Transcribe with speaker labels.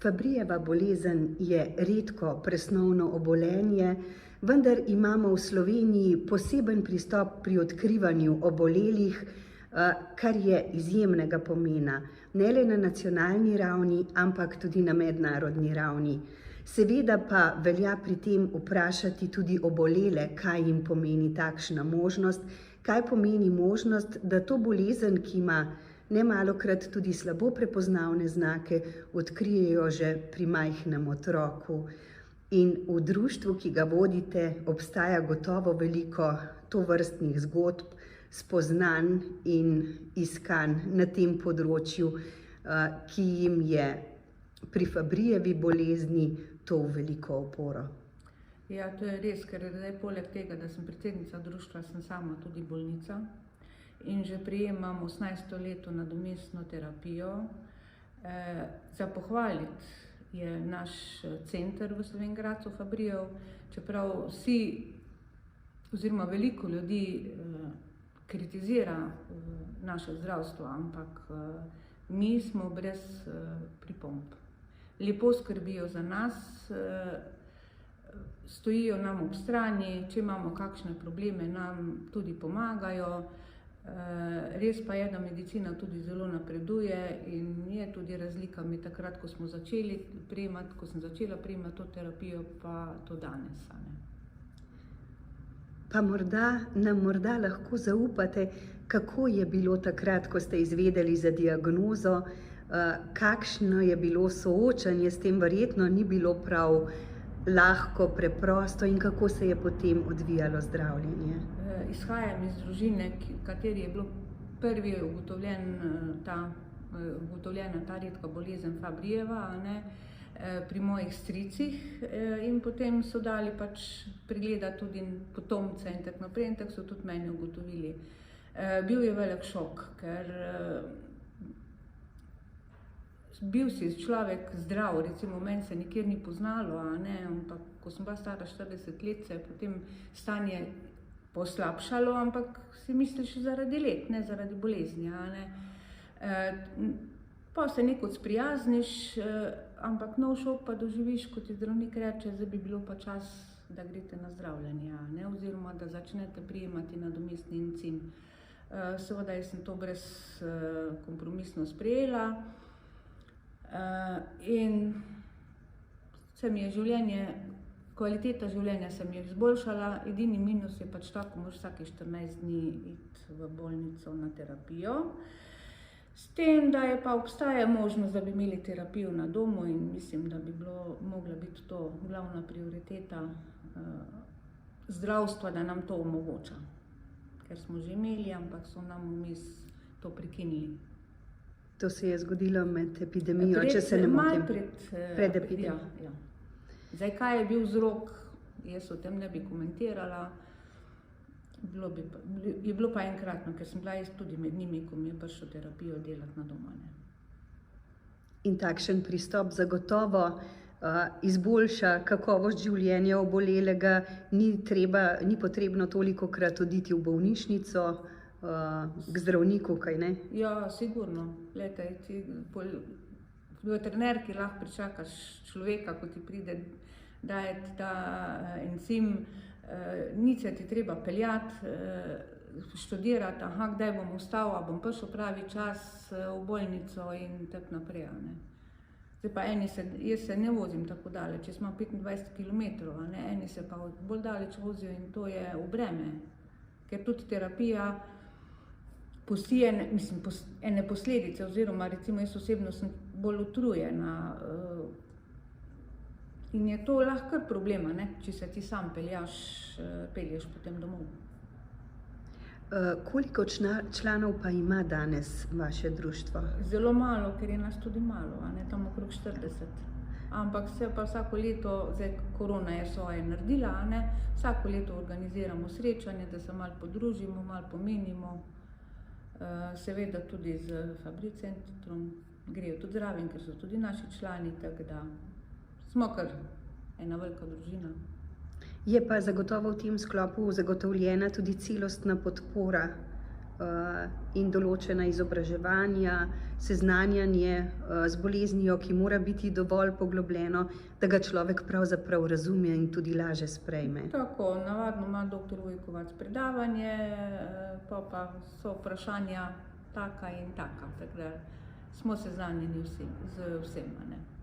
Speaker 1: Fabrijeva bolezen je redko presnovno obolenje, vendar imamo v Sloveniji poseben pristop pri odkrivanju obolelih, kar je izjemnega pomena, ne le na nacionalni ravni, ampak tudi na mednarodni ravni. Seveda pa velja pri tem vprašati tudi obolele, kaj jim pomeni takšna možnost, kaj pomeni možnost, da to bolezen, ki ima nemalokrat tudi slabo prepoznavne znake, odkrijejo že pri majhnem otroku. In v društvu, ki ga vodite, obstaja gotovo veliko tovrstnih zgodb, spoznanj in iskanj na tem področju, ki jim je pri Fabrijevi bolezni to v veliko oporo.
Speaker 2: Ja, to je res, ker zdaj poleg tega, da sem predsednica društva, sem sama tudi bolnica in že prejemam 18. leto nadomestno terapijo. Za pohvaliti je naš center v Slovenj Gradcu Fabrijev, čeprav vsi oziroma veliko ljudi kritizira naše zdravstvo, ampak mi smo brez pripomb. Lepo skrbijo za nas, stojijo nam ob strani, če imamo kakšne probleme, nam tudi pomagajo. Res pa je, da medicina tudi zelo napreduje in je tudi razlika med takrat, ko sem začela prejemati to terapijo, pa to danes.
Speaker 1: Pa nam morda lahko zaupate, kako je bilo takrat, ko ste izvedeli za diagnozo, kakšno je bilo soočanje s tem, verjetno ni bilo prav lahko, preprosto, in kako se je potem odvijalo zdravljenje?
Speaker 2: Izhajam iz družine, v kateri je bilo prvi ugotovljena ta redka bolezen Fabrijeva, pri mojih stricih, in potem so dali pregledati tudi potomce in tako naprej, in tako so tudi meni ugotovili. Bil je velik šok, ker bil si človek zdrav, recimo meni se nikjer ni poznalo, ampak ko sem bila stara 40 let, se je potem stanje poslabšalo, ampak si misliš zaradi let, ne zaradi bolezni. Pa se nekod sprijazniš, ampak nov šok pa doživiš, ko ti zdravnik reče, da bi bilo pa čas, da greste na zdravljenje, oziroma da začnete prijemati nadomestni encim. Seveda jaz sem to brezkompromisno sprejela in se mi je kvaliteta življenja se mi je izboljšala. Edini minus je ta, ko moraš vsake 14 dni iti v bolnico na terapijo. S tem, da je pa obstaja možnost, da bi imeli terapijo na domu, in mislim, da bi mogla biti to glavna prioriteta zdravstva, da nam to omogoča. Ker smo že imeli, ampak so nam vmes to prekinili.
Speaker 1: To se je zgodilo med epidemijo, če se ne motim. Pred epidemijo.
Speaker 2: Ja. Zdaj, kaj je bil vzrok, jaz o tem ne bi komentirala. Je bilo pa enkratno, ker sem bila jaz tudi med njimi, ko mi je prišlo terapijo delati na doma.
Speaker 1: In takšen pristop zagotovo izboljša kakovost življenja obolelega, ni potrebno tolikokrat oditi v bolnišnico, k zdravniku, kaj ne?
Speaker 2: Ja, sigurno. Glejte, veterinar, ki lahko pričakaš človeka, ko ti pride dajeti ta encim, nič se ti treba peljati, študirati, kdaj bom vstal, bom prišel pravi čas v bolnico in tako naprej. Zdaj pa jaz se ne vozim tako daleč, jaz imam 25 kilometrov, eni se pa bolj daleč vozijo in to je v breme, ker tudi terapija pusti ene posledice, oziroma recimo jaz osebno sem bolj utrujena in je to lahko kar problema, če se ti sam pelješ potem domov.
Speaker 1: Koliko članov pa ima danes vaše društvo?
Speaker 2: Zelo malo, ker je nas tudi malo, tam okrog 40. Ampak se pa vsako leto, zdaj korona je svoje naredila, vsako leto organiziramo srečanje, da se malo podružimo, malo pomenimo. Seveda tudi z Fabrij centrom grejo tudi zraven, ker so tudi naši člani, tako da smo kar ena velika družina.
Speaker 1: Je pa zagotovo v tem sklopu zagotovljena tudi celostna podpora in določena izobraževanja, seznanjanje z boleznijo, ki mora biti dovolj poglobljeno, da ga človek pravzaprav razume in tudi lažje sprejme.
Speaker 2: Tako, navadno ima dr. Vujkovac predavanje, pa so vprašanja taka in taka, tako da smo seznanjeni z vsem, ne.